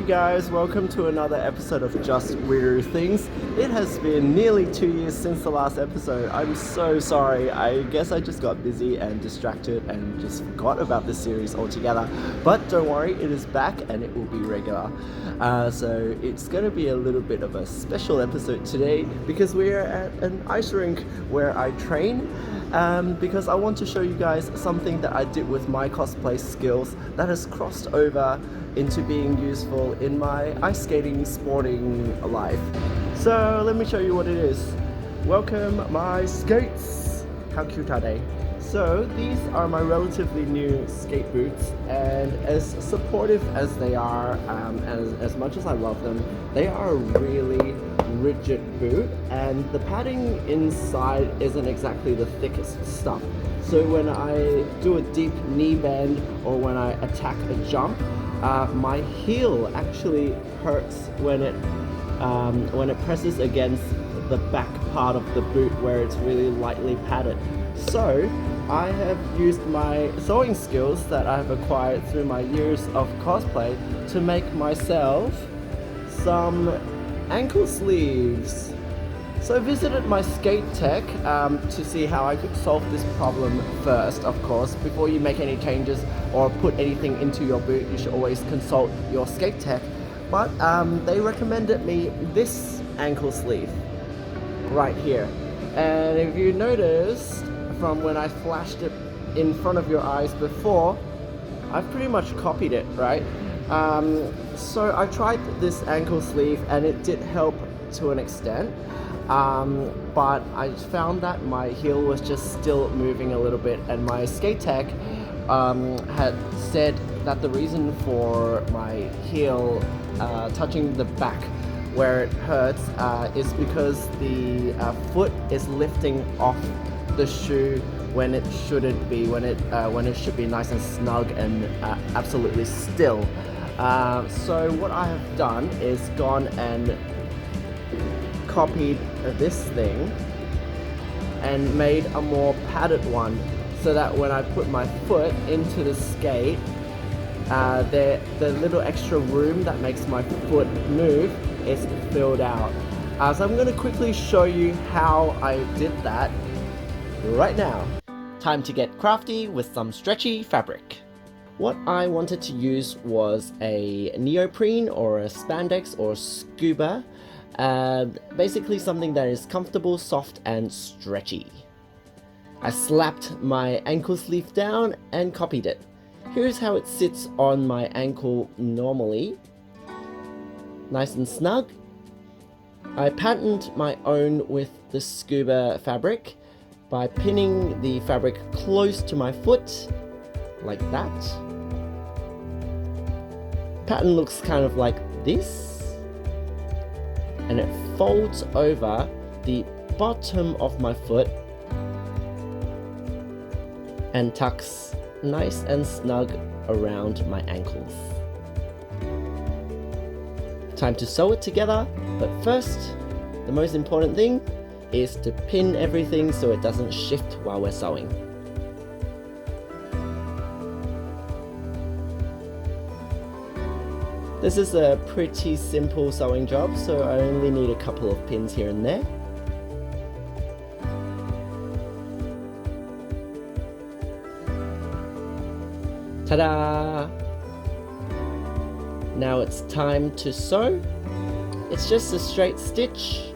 guys, welcome to another episode of Just Wirru Things. It has been nearly 2 years since the last episode. I'm so sorry. I guess I just got busy and distracted and just forgot about this series altogether. But don't worry, it is back and it will be regular. So it's going to be a little bit of a special episode today because we are at an ice rink where I train. Because I want to show you guys something that I did with my cosplay skills that has crossed over into being useful in my ice skating sporting life. So let me show you what it is. Welcome my skates! How cute are they? So these are my relatively new skate boots, and as supportive as they are, as much as I love them, they are a really rigid boot, and the padding inside isn't exactly the thickest stuff. So when I do a deep knee bend or when I attack a jump, my heel actually hurts when it presses against the back part of the boot where it's really lightly padded. So I have used my sewing skills that I've acquired through my years of cosplay to make myself some ankle sleeves. So I visited my skate tech to see how I could solve this problem first, of course. Before you make any changes or put anything into your boot, you should always consult your skate tech. But they recommended me this ankle sleeve right here. And if you noticed from when I flashed it in front of your eyes before, I've pretty much copied it, right? So I tried this ankle sleeve and it did help to an extent, but I found that my heel was just still moving a little bit, and my skate tech had said that the reason for my heel touching the back where it hurts is because the foot is lifting off the shoe when it shouldn't be, when it should be nice and snug and absolutely still. So what I have done is gone and copied this thing and made a more padded one, so that when I put my foot into the skate, the little extra room that makes my foot move is filled out. So I'm going to quickly show you how I did that right now. Time to get crafty with some stretchy fabric. What I wanted to use was a neoprene or a spandex or scuba, basically something that is comfortable, soft and stretchy. I slapped my ankle sleeve down and copied it. Here's how it sits on my ankle normally. Nice and snug. I patterned my own with the scuba fabric by pinning the fabric close to my foot, like that. Pattern looks kind of like this, and it folds over the bottom of my foot and tucks nice and snug around my ankles. Time to sew it together, but first, the most important thing is to pin everything so it doesn't shift while we're sewing. This is a pretty simple sewing job, so I only need a couple of pins here and there. Ta-da! Now it's time to sew. It's just a straight stitch.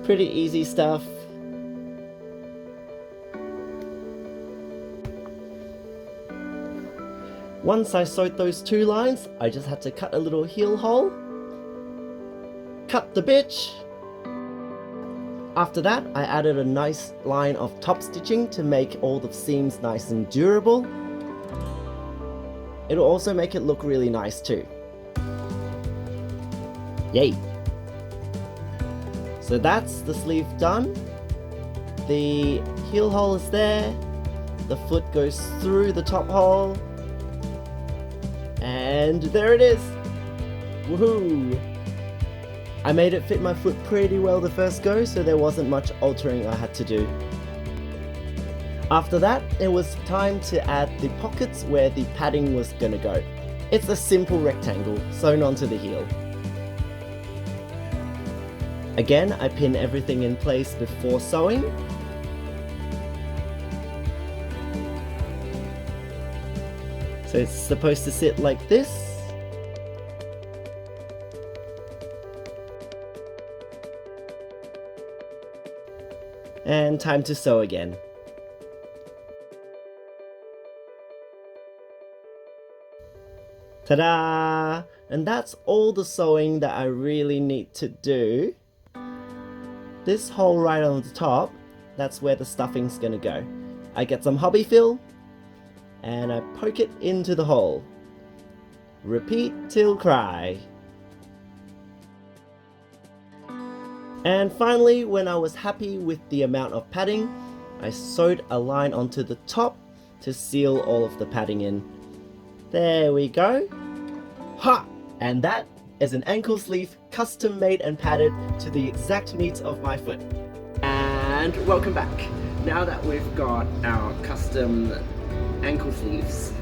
Pretty easy stuff. Once I sewed those two lines, I just had to cut a little heel hole, cut the bitch. After that, I added a nice line of top stitching to make all the seams nice and durable. It'll also make it look really nice too. Yay! So that's the sleeve done. The heel hole is there. The foot goes through the top hole. And there it is! Woohoo! I made it fit my foot pretty well the first go, so there wasn't much altering I had to do. After that, it was time to add the pockets where the padding was gonna go. It's a simple rectangle sewn onto the heel. Again, I pin everything in place before sewing. So it's supposed to sit like this. And time to sew again. Ta-da! And that's all the sewing that I really need to do. This hole right on the top, that's where the stuffing's gonna go. I get some hobby fill, and I poke it into the hole. Repeat till cry. And finally, when I was happy with the amount of padding, I sewed a line onto the top to seal all of the padding in. There we go. Ha! And that is an ankle sleeve custom made and padded to the exact needs of my foot. And welcome back. Now that we've got our custom ankle sleeves,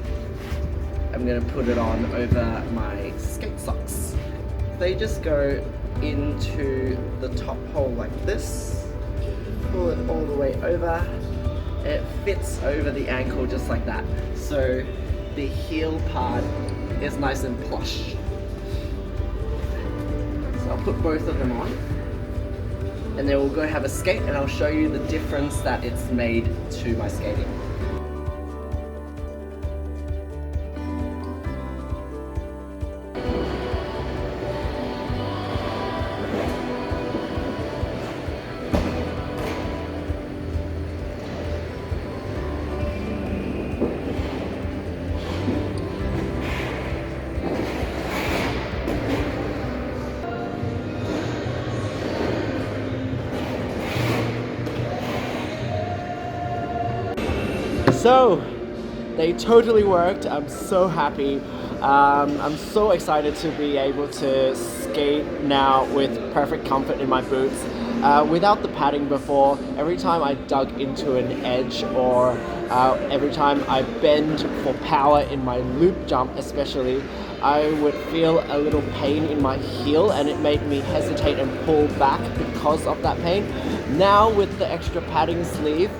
I'm gonna put it on over my skate socks. They just go into the top hole like this, pull it all the way over. It fits over the ankle just like that. So the heel part is nice and plush. So I'll put both of them on, and then we'll go have a skate and I'll show you the difference that it's made to my skating. So, they totally worked. I'm so happy. I'm so excited to be able to skate now with perfect comfort in my boots. Without the padding before, every time I dug into an edge or every time I bend for power in my loop jump especially, I would feel a little pain in my heel and it made me hesitate and pull back because of that pain. Now with the extra padding sleeve,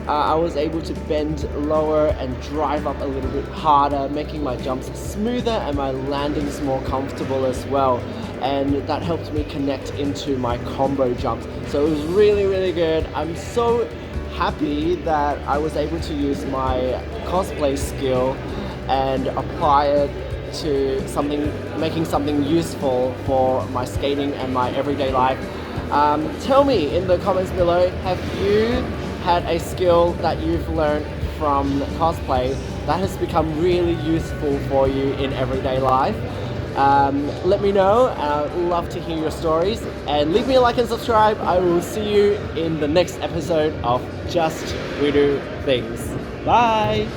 I was able to bend lower and drive up a little bit harder, making my jumps smoother and my landings more comfortable as well. And that helped me connect into my combo jumps. So it was really good. I'm so happy that I was able to use my cosplay skill and apply it to something, making something useful for my skating and my everyday life. Tell me in the comments below, have you had a skill that you've learned from cosplay that has become really useful for you in everyday life? Let me know. I'd love to hear your stories, and leave me a like and subscribe. I will see you in the next episode of Just Wirru Things. Bye!